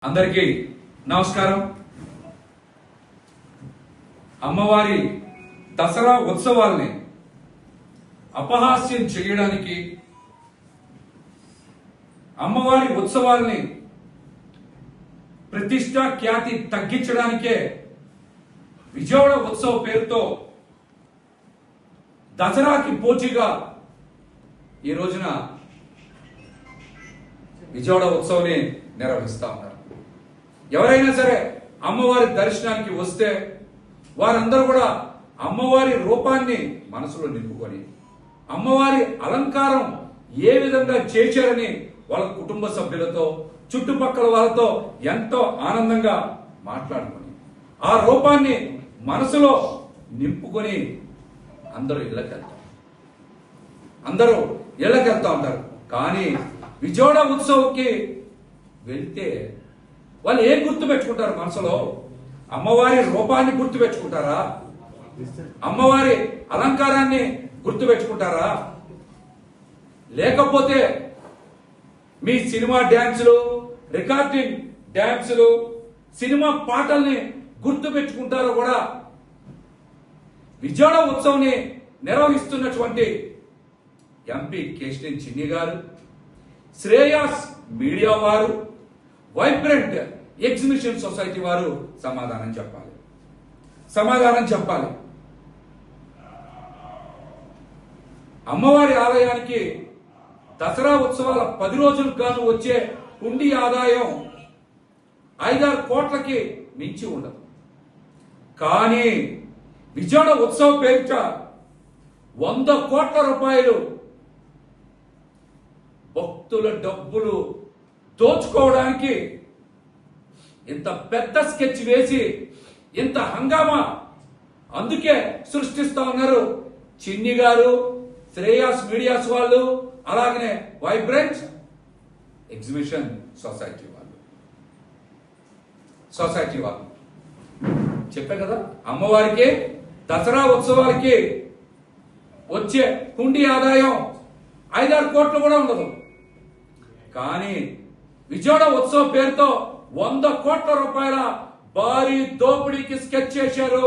అందరికీ నమస్కారం. అమ్మవారి దసరా ఉత్సవాల్ని అపహాస్యం చేయడానికి, అమ్మవారి ఉత్సవాల్ని ప్రతిష్ట ఖ్యాతి తగ్గించడానికే విజయవాడ ఉత్సవ పేరుతో దసరాకి పోటీగా ఈ రోజున విజయవాడ ఉత్సవాన్ని నిర్వహిస్తా ఉన్నారు. ఎవరైనా సరే అమ్మవారి దర్శనానికి వస్తే వారందరూ కూడా అమ్మవారి రూపాన్ని మనసులో నింపుకొని అమ్మవారి అలంకారం ఏ విధంగా చేశారని వాళ్ళ కుటుంబ సభ్యులతో చుట్టుపక్కల వాళ్ళతో ఎంతో ఆనందంగా మాట్లాడుకొని ఆ రూపాన్ని మనసులో నింపుకొని అందరూ ఇళ్ళకెళ్తా ఉంటారు. కానీ విజయవాడ ఉత్సవంకి వెళ్తే వాళ్ళు ఏం గుర్తు పెట్టుకుంటారు? మనసులో అమ్మవారి రూపాన్ని గుర్తు పెట్టుకుంటారా? అమ్మవారి అలంకారాన్ని గుర్తు పెట్టుకుంటారా? లేకపోతే మీ సినిమా డ్యాన్సులు, రికార్డింగ్ డ్యాన్సులు, సినిమా పాటల్ని గుర్తు పెట్టుకుంటారో కూడా విజయవాడ ఉత్సవాన్ని నిర్వహిస్తున్నటువంటి ఎంపీ కేశినేని చిన్ని గారు, శ్రేయాస్ మీడియా వారు, వైబ్రెంట్ ఎగ్జిబిషన్ సొసైటీ వారు సమాధానం చెప్పాలి. అమ్మవారి ఆలయానికి దసరా ఉత్సవాల 10 రోజులకు గాను వచ్చే హుండీ ఆదాయం 5-6 కోట్లకి మించి ఉండదు. కానీ విజయవాడ ఉత్సవ పేరిట 100 కోట్ల రూపాయలు భక్తుల డబ్బులు దోచుకోవడానికి ఇంత పెద్ద స్కెచ్ వేసి ఇంత హంగామా అందుకే సృష్టిస్తా ఉన్నారు చిన్ని గారు, శ్రేయాస్ మీడియాస్ వాళ్ళు, అలాగనే వైబ్రెంట్ ఎగ్జిబిషన్ సొసైటీ వాళ్ళు. చెప్పే కదా, అమ్మవారికి దసరా ఉత్సవాలకి వచ్చే హుండీ ఆదాయం 5-6 కోట్లు కూడా ఉండదు. కానీ విజయవాడ ఉత్సవ పేరుతో 100 కోట్ల రూపాయల భారీ దోపిడీకి స్కెచ్ చేశారు.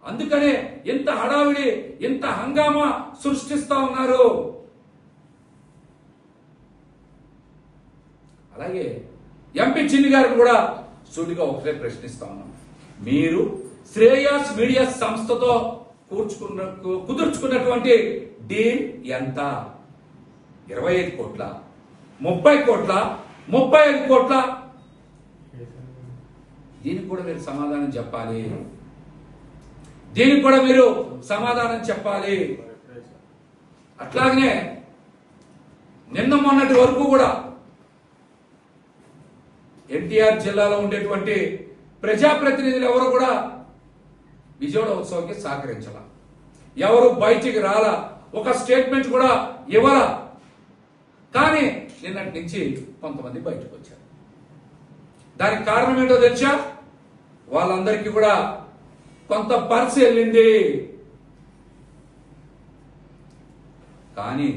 అందుకనే ఇంత హడావిడి, ఇంత హంగామా సృష్టిస్తా ఉన్నారు. అలాగే ఎంపీ చిన్ని గారిని కూడా సూటిగా ఒకటే ప్రశ్నిస్తా ఉన్నాం. మీరు శ్రేయాస్ మీడియా సంస్థతో కుదుర్చుకున్నటువంటి డీల్ ఎంత? 25 కోట్ల, 30 కోట్ల, 35 కోట్ల? దీనికి కూడా మీరు సమాధానం చెప్పాలి. అట్లాగనే నిన్న మొన్నటి వరకు కూడా ఎన్టీఆర్ జిల్లాలో ఉండేటువంటి ప్రజాప్రతినిధులు ఎవరు కూడా విజయవాడ ఉత్సవానికి సహకరించాల, ఎవరు బయటికి రాలా, ఒక స్టేట్మెంట్ కూడా ఇవ్వాలా. కానీ నిన్నటి నుంచి కొంతమంది బయటకు వచ్చారు. దానికి కారణం ఏంటో తెలుసా? వాళ్ళందరికీ కూడా కొంత పర్సు వెళ్ళింది. కానీ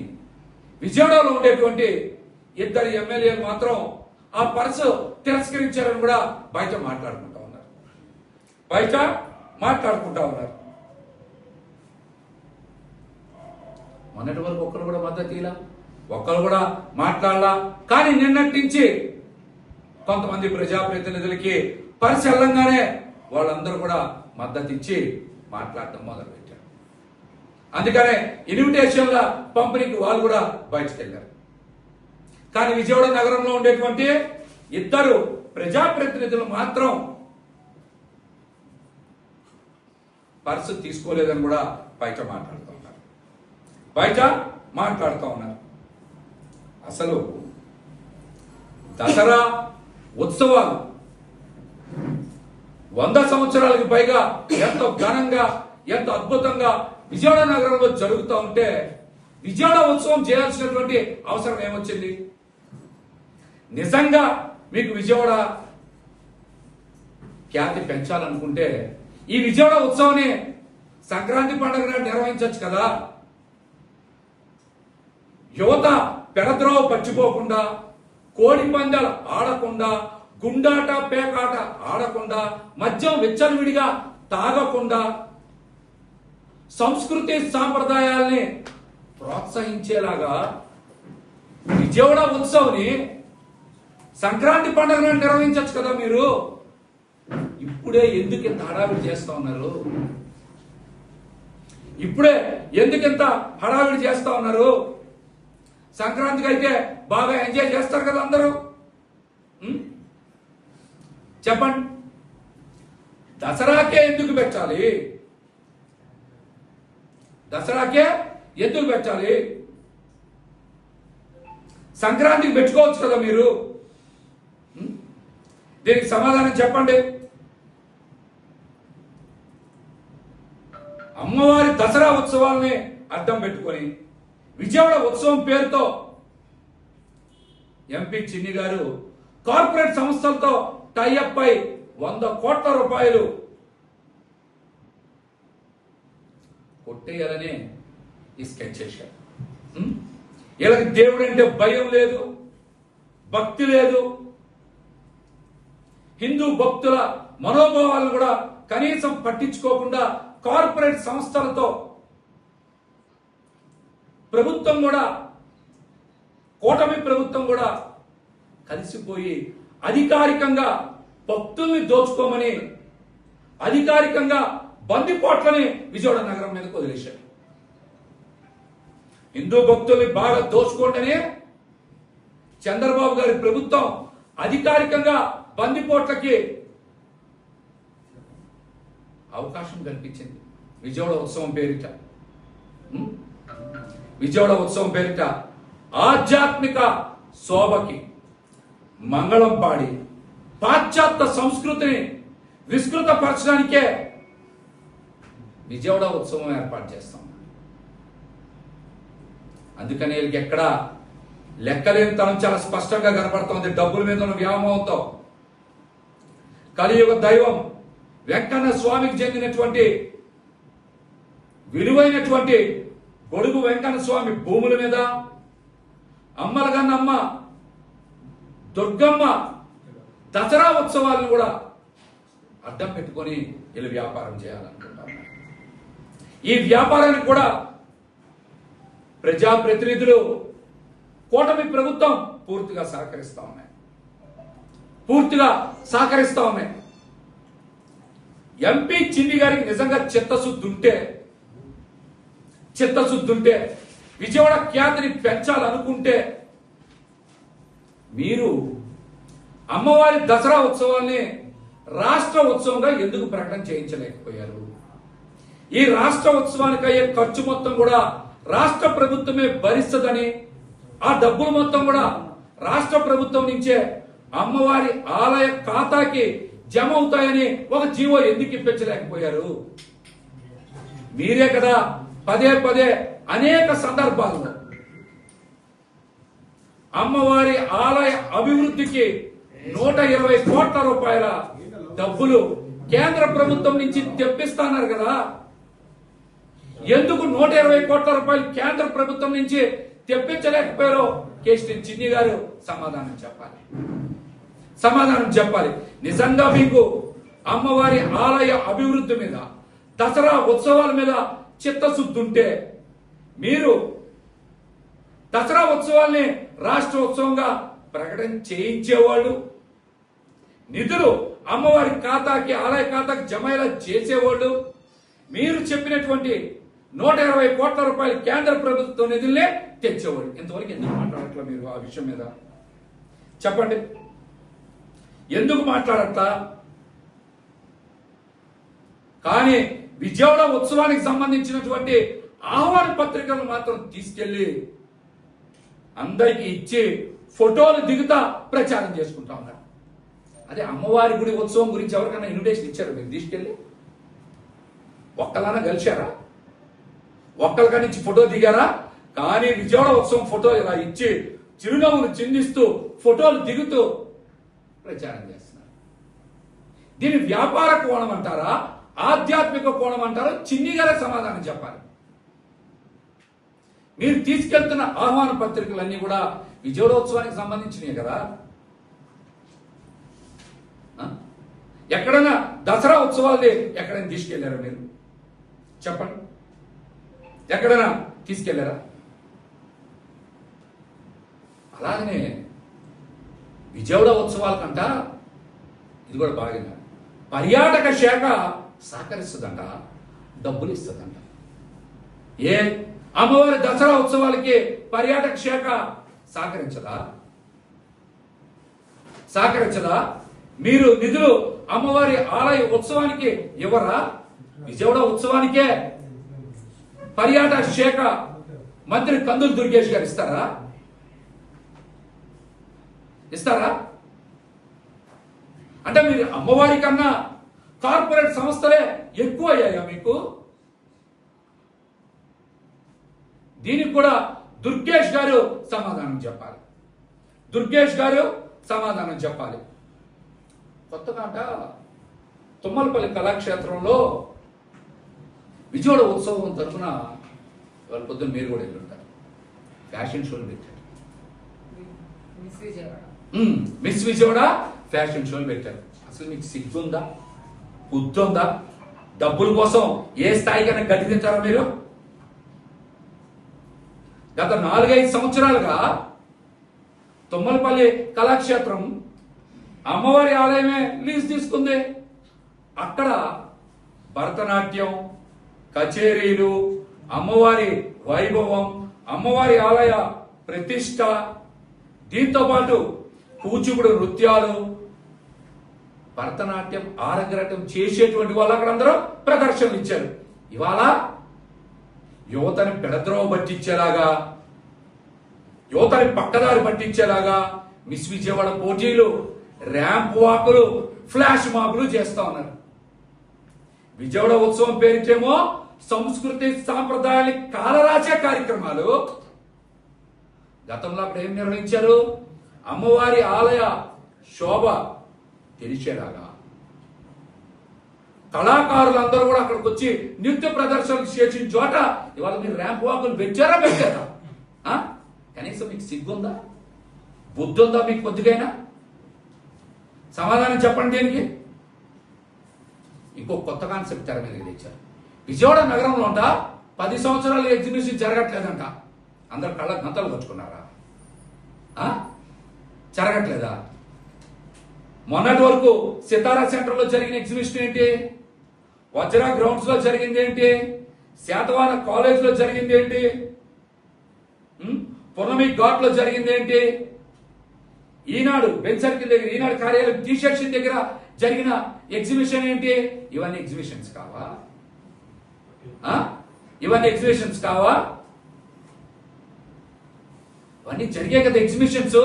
విజయవాడలో ఉండేటువంటి 2 ఎమ్మెల్యేలు మాత్రం ఆ పర్సు తిరస్కరించారని కూడా బయట మాట్లాడుకుంటా ఉన్నారు. మొన్నటి వరకు ఒక్కరు కూడా మద్దతు ఇలా, ఒక్కరు కూడా మాట్లాడాలా. కానీ నిన్నటి నుంచి కొంతమంది ప్రజాప్రతినిధులకి పరిశీలంగానే వాళ్ళందరూ కూడా మద్దతు ఇచ్చి మాట్లాడటం మొదలుపెట్టారు. అందుకనే ఇన్విటేషన్ల పంపిణీకి వాళ్ళు కూడా బయటకు వెళ్ళారు. కానీ విజయవాడ నగరంలో ఉండేటువంటి 2 ప్రజాప్రతినిధులు మాత్రం పర్సు తీసుకోలేదని కూడా బయట మాట్లాడుతూ ఉన్నారు. అసలు దసరా ఉత్సవాలు 100 సంవత్సరాలకు పైగా ఎంతో ఘనంగా, ఎంతో అద్భుతంగా విజయవాడ నగరంలో జరుగుతూ ఉంటే విజయవాడ ఉత్సవం చేయాల్సినటువంటి అవసరం ఏమొచ్చింది? నిజంగా మీకు విజయవాడ ఖ్యాతి పెంచాలనుకుంటే ఈ విజయవాడ ఉత్సవాన్ని సంక్రాంతి పండుగ నిర్వహించవచ్చు కదా. యువత పెడద్రోవ పచ్చిపోకుండా, కోడి పందాలు ఆడకుండా, గుండాట పేకాట ఆడకుండా, మద్యం విచ్చలవిడిగా తాగకుండా, సంస్కృతి సాంప్రదాయాల్ని ప్రోత్సహించేలాగా విజయవాడ ఉత్సవ్ని సంక్రాంతి పండుగను నిర్వహించవచ్చు కదా మీరు. ఇప్పుడే ఎందుకు ఇంత హడావిడి చేస్తా ఉన్నారు? ఇప్పుడే ఎందుకింత హడావిడి చేస్తా ఉన్నారు? సంక్రాంతికి అయితే బాగా ఎంజాయ్ చేస్తారు కదా అందరూ. చెప్పండి, దసరాకే ఎందుకు పెట్టాలి? దసరాకే ఎందుకు పెట్టాలి? సంక్రాంతికి పెట్టుకోవచ్చు కదా మీరు. దీనికి సమాధానం చెప్పండి. అమ్మవారి దసరా ఉత్సవాల్ని అడ్డం పెట్టుకొని విజయవాడ ఉత్సవం పేరుతో ఎంపీ చిన్ని గారు కార్పొరేట్ సంస్థలతో టైఅప్ అయి 100 కోట్ల రూపాయలు కొట్టేయాలని ఈ స్కెచ్ చేశారు. వీళ్ళకి దేవుడు అంటే భయం లేదు, భక్తి లేదు. హిందూ భక్తుల మనోభావాలను కూడా కనీసం పట్టించుకోకుండా కార్పొరేట్ సంస్థలతో ప్రభుత్వం కూడా, కూటమి ప్రభుత్వం కూడా కలిసిపోయి అధికారికంగా భక్తుల్ని దోచుకోమని అధికారికంగా బందిపోట్లని విజయవాడ నగరం మీద వదిలేశారు. హిందూ భక్తుల్ని బాగా దోచుకోండి చంద్రబాబు గారి ప్రభుత్వం అధికారికంగా బందిపోట్లకి అవకాశం కల్పించింది. విజయవాడ ఉత్సవం పేరిట విజయవాడ ఉత్సవం పేరిట ఆధ్యాత్మిక శోభకి మంగళం పాడి పాశ్చాత్య సంస్కృతిని విస్తృతపరచడానికే విజయవాడ ఉత్సవం ఏర్పాటు చేస్తాం. అందుకని వీళ్ళకి ఎక్కడ లెక్కలేనితనం చాలా స్పష్టంగా కనపడుతోంది. డబ్బుల మీద ఉన్న వ్యామోహంతో కలియుగ దైవం వెంకన్న స్వామికి చెందినటువంటి విలువైనటువంటి గొడుగు వెంకన్న స్వామి భూముల మీద అమ్మలగన్నమ్మ దుర్గమ్మ దసరా ఉత్సవాలను కూడా అడ్డం పెట్టుకొని వీళ్ళు వ్యాపారం చేయాలనుకుంటారు. ఈ వ్యాపారానికి కూడా ప్రజాప్రతినిధులు, కూటమి ప్రభుత్వం పూర్తిగా సహకరిస్తా ఉన్నాయి. ఎంపీ చిన్ని గారికి నిజంగా చిత్తశుద్ధి ఉంటే విజయవాడ ఖ్యాతిని పెంచాలనుకుంటే మీరు అమ్మవారి దసరా ఉత్సవాన్ని రాష్ట్ర ఉత్సవంగా ఎందుకు ప్రకటన చేయించలేకపోయారు? ఈ రాష్ట్ర ఉత్సవానికి అయ్యే ఖర్చు మొత్తం కూడా రాష్ట్ర ప్రభుత్వమే భరిస్తుందని, ఆ డబ్బులు మొత్తం కూడా రాష్ట్ర ప్రభుత్వం నుంచే అమ్మవారి ఆలయ ఖాతాకి జమ అవుతాయని ఒక జీవో ఎందుకు ఇప్పించలేకపోయారు? మీరే కదా పదే అనేక సందర్భాల్లో అమ్మవారి ఆలయ అభివృద్ధికి 120 కోట్ల రూపాయల డబ్బులు కేంద్ర ప్రభుత్వం నుంచి తెప్పిస్తున్నారు కదా. ఎందుకు 120 కోట్ల రూపాయలు కేంద్ర ప్రభుత్వం నుంచి తెప్పించలేకపోయారో కేసీ చిన్ని గారు సమాధానం చెప్పాలి. నిజంగా మీకు అమ్మవారి ఆలయ అభివృద్ధి మీద, దసరా ఉత్సవాల మీద చిత్తశుద్ధి ఉంటే మీరు దసరా ఉత్సవాల్ని రాష్ట్ర ఉత్సవంగా ప్రకటన చేయించేవాళ్ళు, నిధులు అమ్మవారి ఖాతాకి, ఆలయ ఖాతాకి జమయ్యేలా చేసేవాళ్ళు, మీరు చెప్పినటువంటి 120 కోట్ల రూపాయలు కేంద్ర ప్రభుత్వ నిధులనే తెచ్చేవాళ్ళు. ఇంతవరకు ఎందుకు మాట్లాడట్లా మీరు ఆ విషయం మీద? చెప్పండి, ఎందుకు మాట్లాడట్లా? కానీ విజయవాడ ఉత్సవానికి సంబంధించినటువంటి ఆహ్వాన పత్రికలను మాత్రం తీసుకెళ్లి అందరికి ఇచ్చి ఫోటోలు దిగుతా ప్రచారం చేసుకుంటా ఉన్నారు. అదే అమ్మవారి గుడి ఉత్సవం గురించి ఎవరికైనా ఇన్విటేషన్ ఇచ్చారు మీరు తీసుకెళ్ళి? ఒక్కలన్నా కలిశారా? ఒక్కరికా నుంచి ఫోటో దిగారా? కానీ విజయవాడ ఉత్సవం ఫోటో ఇలా ఇచ్చి చిరునవ్వులు చిందిస్తూ ఫోటోలు దిగుతూ ప్రచారం చేస్తున్నారు. దీని వ్యాపార కోణం అంటారా, ఆధ్యాత్మిక కోణం అంటారా? చిన్ని గారే సమాధానం చెప్పాలి. మీరు తీసుకెళ్తున్న ఆహ్వాన పత్రికలన్నీ కూడా విజయోత్సవానికి సంబంధించినవి కదా. ఎక్కడైనా దసరా ఉత్సవాలు ఎక్కడైనా తీసుకెళ్లారా మీరు? చెప్పండి, ఎక్కడైనా తీసుకెళ్లారా? అలాగనే విజయవాడ ఉత్సవాల కంట ఇది కూడా బాగా పర్యాటక శాఖ సహకరిస్తుందంట, డబ్బులు ఇస్తుందంట. ఏ అమ్మవారి దసరా ఉత్సవాలకి పర్యాటక శాఖ సహకరించదా? మీరు నిధులు అమ్మవారి ఆలయ ఉత్సవానికి ఇవ్వరా? విజయవాడ ఉత్సవానికే పర్యాటక శాఖ మంత్రి కందులు దుర్గేష్ గారు ఇస్తారా? అంటే మీరు అమ్మవారి కన్నా కార్పొరేట్ సంస్థలే ఎక్కువ అయ్యాయా మీకు? దీనికి కూడా దుర్గేష్ గారు సమాధానం చెప్పాలి. కొత్తగా తుమ్మలపల్లి కళాక్షేత్రంలో విజయవాడ ఉత్సవం తరఫున వాళ్ళ పొద్దున్న మీరు కూడా వెళ్ళుంటారు, ఫ్యాషన్ షోలు పెట్టారు. మిస్ విజయవాడ ఫ్యాషన్ షోలు పెట్టారు. అసలు మీకు సిగ్గుందా, బుద్ధుందా? డబ్బుల కోసం ఏ స్థాయికైనా గతిదించారా మీరు? గత 4-5 సంవత్సరాలుగా తుమ్మలపల్లి కళాక్షేత్రం అమ్మవారి ఆలయమే లీజ్ తీసుకుంది. అక్కడ భరతనాట్యం, కచేరీలు, అమ్మవారి వైభవం, అమ్మవారి ఆలయ ప్రతిష్ట, దీంతో పాటు కూచిపూడి నృత్యాలు, భరతనాట్యం ఆరగ్రహం చేసేటువంటి వాళ్ళు అక్కడ అందరూ ప్రదర్శనలు ఇచ్చారు. ఇవాళ యువతని పెడద్రోవ పట్టించేలాగా, యువతని పక్కదారి పట్టించేలాగా మిస్ విజయవాడ పోటీలు, ర్యాంప్ వాకులు, ఫ్లాష్ మాకులు చేస్తా ఉన్నారు. విజయవాడ ఉత్సవం పేరిటేమో సంస్కృతి సాంప్రదాయాన్ని కాలరాచే కార్యక్రమాలు. గతంలో అప్పుడు ఏం నిర్వహించారు? అమ్మవారి ఆలయ శోభ తెలిసేలాగా కళాకారులందరూ కూడా అక్కడికి వచ్చి నృత్య ప్రదర్శనలు చేసిన చోట ఇవాళ మీరు ర్యాంప్ వాకులు పెట్టారా? కనీసం మీకు సిగ్గుందా, బుద్ధి ఉందా మీకు కొద్దిగైనా? సమాధానం చెప్పండి. దీనికి ఇంకో కొత్త కాన్సెప్ట్ తెర మీద తెచ్చారు. విజయవాడ నగరంలో 10 సంవత్సరాలు ఎగ్జిబిషన్ జరగట్లేదంట. అందరు కళ్ళ గంతలు కట్టుకున్నారా? జరగట్లేదా? మొన్నటి వరకు సితారా సెంటర్ లో జరిగిన ఎగ్జిబిషన్ ఏంటి? వజ్రా గ్రౌండ్స్ లో జరిగింది ఏంటి? శాతవాన కాలేజ్ లో జరిగింది ఏంటి? పున్నమి ఘాట్ లో జరిగింది ఏంటి? ఈనాడు బెంచ్ సర్కిల్ దగ్గర, ఈనాడు కార్యాలయం టీ సెక్షన్ దగ్గర జరిగిన ఎగ్జిబిషన్ ఏంటి? ఇవన్నీ ఎగ్జిబిషన్స్ కావా? ఇవన్నీ జరిగే కదా ఎగ్జిబిషన్స్.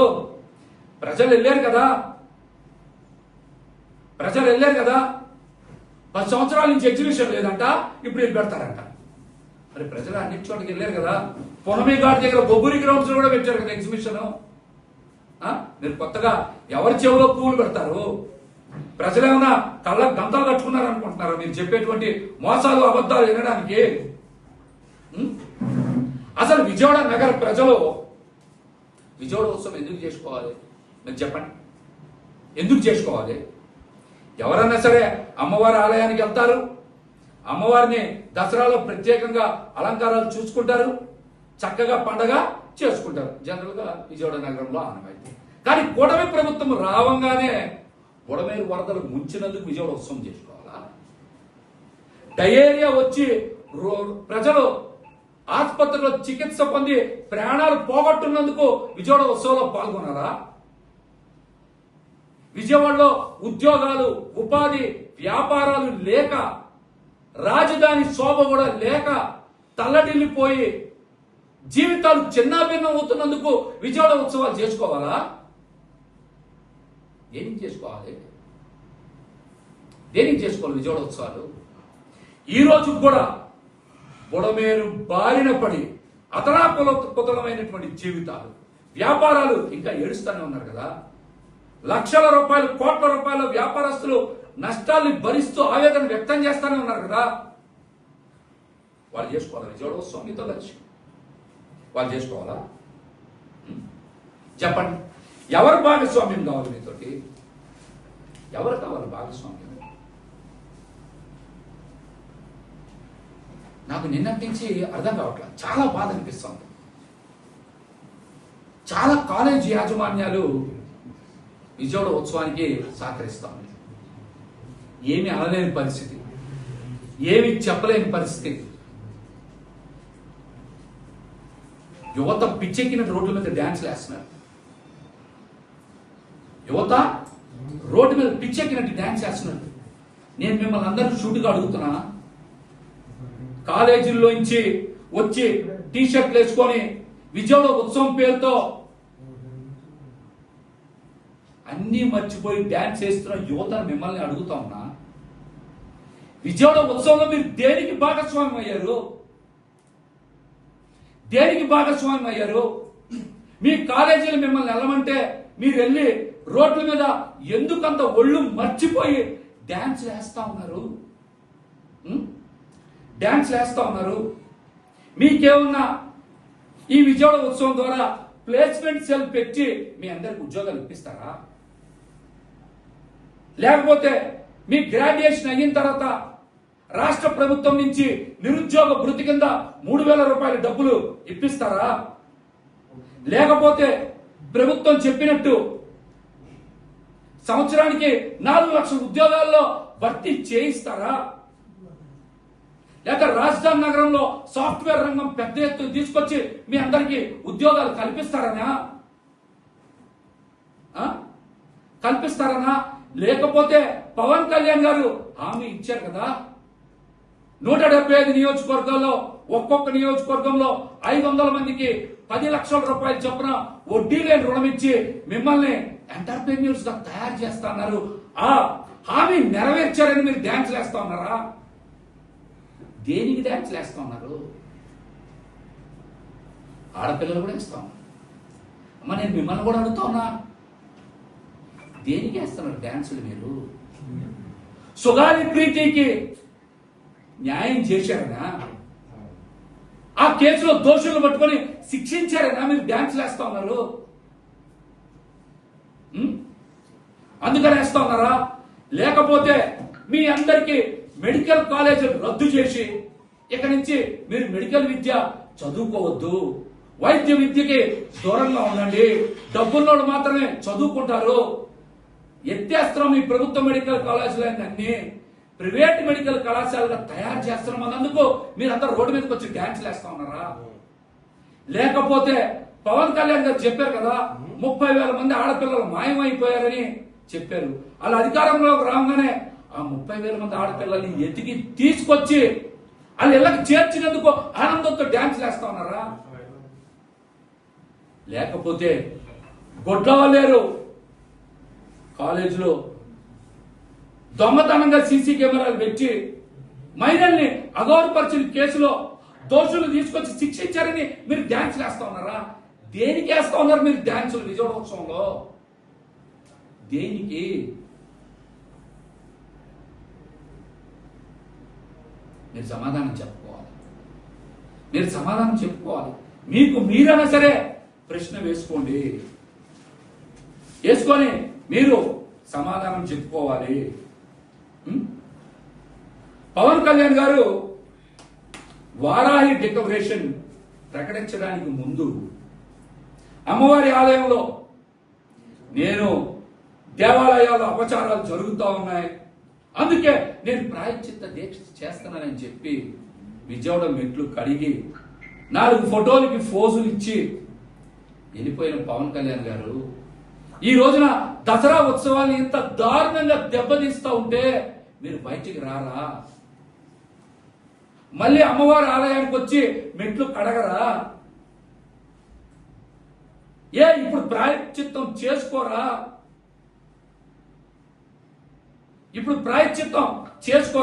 ప్రజలు వెళ్ళారు కదా. 10 సంవత్సరాల నుంచి ఎగ్జిబిషన్ లేదంట, ఇప్పుడు వీళ్ళు పెడతారంట. మరి ప్రజలు అన్నిటి చోటకి వెళ్ళారు కదా. పునమి ఘాట్ దగ్గర బొబ్బురి గ్రౌండ్స్ లో కూడా పెట్టారు కదా ఎగ్జిబిషన్. మీరు కొత్తగా ఎవరి చెవులో పువ్వులు పెడతారు? ప్రజలు ఏమైనా కళ్ళ గంతలు కట్టుకున్నారు అనుకుంటున్నారు మీరు చెప్పేటువంటి మోసాలు, అబద్ధాలు వినడానికి? అసలు విజయవాడ నగర ప్రజలు విజయవాడ ఉత్సవం ఎందుకు చేసుకోవాలి? మీరు చెప్పండి, ఎందుకు చేసుకోవాలి? ఎవరైనా సరే అమ్మవారి ఆలయానికి వెళ్తారు, అమ్మవారిని దసరాలో ప్రత్యేకంగా అలంకారాలు చూసుకుంటారు, చక్కగా పండగ చేసుకుంటారు. జనరల్ గా విజయవాడ నగరంలో ఆనవాయితీ. కానీ కూటమి ప్రభుత్వం రావంగానే బుడమేరు వరదలు ముంచినందుకు విజయవాడ ఉత్సవం చేసుకోవాలా? డయేరియా వచ్చి ప్రజలు ఆసుపత్రిలో చికిత్స పొంది ప్రాణాలు పోగొట్టున్నందుకు విజయవాడ ఉత్సవంలో పాల్గొనాలా? విజయవాడలో ఉద్యోగాలు, ఉపాధి, వ్యాపారాలు లేక, రాజధాని శోభ కూడా లేక తల్లడిల్లిపోయి జీవితాలు చిన్నాభిన్నం అవుతున్నందుకు విజయవాడ ఉత్సవాలు చేసుకోవాలా? దేనికి చేసుకోవాలి? విజయవాడ ఉత్సవాలు? ఈ రోజు కూడా బుడమేరు బారిన పడి అతలాకుతలమైనటువంటి జీవితాలు, వ్యాపారాలు ఇంకా ఏడుస్తూనే ఉన్నారు కదా. లక్షల రూపాయలు, కోట్ల రూపాయల వ్యాపారస్తులు నష్టాల్ని భరిస్తూ ఆవేదన వ్యక్తం చేస్తూనే ఉన్నారు కదా. వాళ్ళు చేసుకోవాలా విజయవాడ ఉత్సవం? మీతో లక్ష్యం వాళ్ళు చేసుకోవాలా? చెప్పండి, ఎవరు భాగస్వామ్యం కావాలి మీతోటి? ఎవరు కావాలి భాగస్వామ్యం? నాకు నిన్నటి నుంచి అర్థం కావట్లేదు, చాలా బాధ అనిపిస్తుంది. చాలా కాలేజ్ యాజమాన్యాలు విజయవాడ ఉత్సవానికి సహకరిస్తాం, ఏమి అనలేని పరిస్థితి, ఏమి చెప్పలేని పరిస్థితి. యువత పిచ్చెక్కిన రోడ్ల మీద డ్యాన్స్లు వేస్తున్నారు. యువత రోడ్డు మీద పిచ్చెక్కినట్టు డ్యాన్స్ వేస్తున్నారు. నేను మిమ్మల్ని అందరూ షూట్గా అడుగుతున్నా, కాలేజీల్లోంచి వచ్చి టీషర్ట్లు వేసుకొని విజయవాడ ఉత్సవం పేరుతో అన్నీ మర్చిపోయి డ్యాన్స్ చేస్తున్న యువతను మిమ్మల్ని అడుగుతా ఉన్నా, విజయవాడ ఉత్సవంలో మీరు దేనికి భాగస్వామ్యం అయ్యారు? దేనికి భాగస్వామ్యం అయ్యారు? మీ కాలేజీలు మిమ్మల్ని వెళ్ళమంటే మీరు వెళ్ళి రోడ్ల మీద ఎందుకంత ఒళ్ళు మర్చిపోయి డ్యాన్స్ వేస్తా ఉన్నారు? డ్యాన్స్ వేస్తా ఉన్నారు. మీకేమన్నా ఈ విజయవాడ ఉత్సవం ద్వారా ప్లేస్మెంట్ సెల్ పెట్టి మీ అందరికి ఉద్యోగాలు ఇప్పిస్తారా? లేకపోతే మీ గ్రాడ్యుయేషన్ అయిన తర్వాత రాష్ట్ర ప్రభుత్వం నుంచి నిరుద్యోగ భృతి కింద 3,000 రూపాయల డబ్బులు ఇప్పిస్తారా? లేకపోతే ప్రభుత్వం చెప్పినట్టు సంవత్సరానికి 4 లక్షల ఉద్యోగాల్లో భర్తీ చేయిస్తారా? లేక రాజధాని నగరంలో సాఫ్ట్వేర్ రంగం పెద్ద ఎత్తున తీసుకొచ్చి మీ అందరికీ ఉద్యోగాలు కల్పిస్తారనా? కల్పిస్తారనా? లేకపోతే పవన్ కళ్యాణ్ గారు హామీ ఇచ్చారు కదా, 175 నియోజకవర్గాల్లో ఒక్కొక్క నియోజకవర్గంలో 500 మందికి 10 లక్షల రూపాయలు చొప్పున వడ్డీ లేని రుణం ఇచ్చి మిమ్మల్ని ఎంటర్ప్రెన్యూర్స్ గా తయారు చేస్తా అన్నారు. ఆ హామీ నెరవేర్చారని మీరు డ్యాన్స్ వేస్తా ఉన్నారా? దేనికి డ్యాన్స్ వేస్తా ఉన్నారు? ఆడపిల్లలు కూడా వేస్తాం. అమ్మ, నేను మిమ్మల్ని కూడా అడుగుతా ఉన్నా, దేనికి వేస్తున్నారు డ్యాన్సులు మీరు? సుగాలి ప్రీతికి న్యాయం చేశారనా? ఆ కేసులో దోషులు పట్టుకొని శిక్షించారనా మీరు డ్యాన్సులు వేస్తా ఉన్నారు? అందుకని వేస్తా ఉన్నారా? లేకపోతే మీ అందరికీ మెడికల్ కాలేజీలు రద్దు చేసి ఇక నుంచి మీరు మెడికల్ విద్య చదువుకోవద్దు, వైద్య విద్యకి దూరంగా ఉండండి, డబ్బున్నోడు మాత్రమే చదువుకుంటారు, ఎత్తేస్తున్నాం ఈ ప్రభుత్వ మెడికల్ కాలేజీలన్నీ ప్రైవేట్ మెడికల్ కళాశాలగా తయారు చేస్తున్నాం అన్నందుకు మీరందరూ రోడ్డు మీదకి వచ్చి డ్యాన్స్లు వేస్తా ఉన్నారా? లేకపోతే పవన్ కళ్యాణ్ గారు చెప్పారు కదా, 30,000 మంది ఆడపిల్లలు మాయమైపోయారని చెప్పారు. వాళ్ళ అధికారంలోకి రాగానే ఆ 30,000 మంది ఆడపిల్లల్ని ఎతికి తీసుకొచ్చి వాళ్ళ ఇళ్ళకి చేర్చినందుకు ఆనందంతో డ్యాన్స్లు వేస్తా ఉన్నారా? లేకపోతే గొడ్లవలేరు కాలేజీలో దొంగతనంగా సీసీ కెమెరాలు పెట్టి మహిళల్ని అగౌరవపరిచిన కేసులో దోషులు తీసుకొచ్చి శిక్షించారని మీరు డ్యాన్స్ వేస్తా ఉన్నారా? దేనికి వేస్తా ఉన్నారు మీరు డ్యాన్సులు విజయవాడ ఉత్సవంలో? దేనికి? మీరు సమాధానం చెప్పుకోవాలి. మీరు సమాధానం చెప్పుకోవాలి. మీకు మీరైనా సరే ప్రశ్న వేసుకోండి, వేసుకొని మీరు సమాధానం చెప్పుకోవాలి. పవన్ కళ్యాణ్ గారు వారాహి డిక్లరేషన్ ప్రకటించడానికి ముందు అమ్మవారి ఆలయంలో నేను దేవాలయాల్లో అపచారాలు జరుగుతూ ఉన్నాయి, అందుకే నేను ప్రాయశ్చిత్త దీక్ష చేస్తున్నానని చెప్పి విజయవాడ మెట్లు కడిగి 4 ఫోటోలకి ఫోజులు ఇచ్చి వెళ్ళిపోయిన పవన్ కళ్యాణ్ గారు ఈ రోజున దసరా ఉత్సవాన్ని ఇంత దారుణంగా దెబ్బతీస్తూ ఉంటే మీరు బయటికి రారా? మళ్ళీ అమ్మవారి ఆలయానికి వచ్చి మెట్లు కడగరా? ఇప్పుడు ప్రాయశ్చిత్తం చేసుకోరా? ఇప్పుడు ప్రాయశ్చిత్తం చేసుకో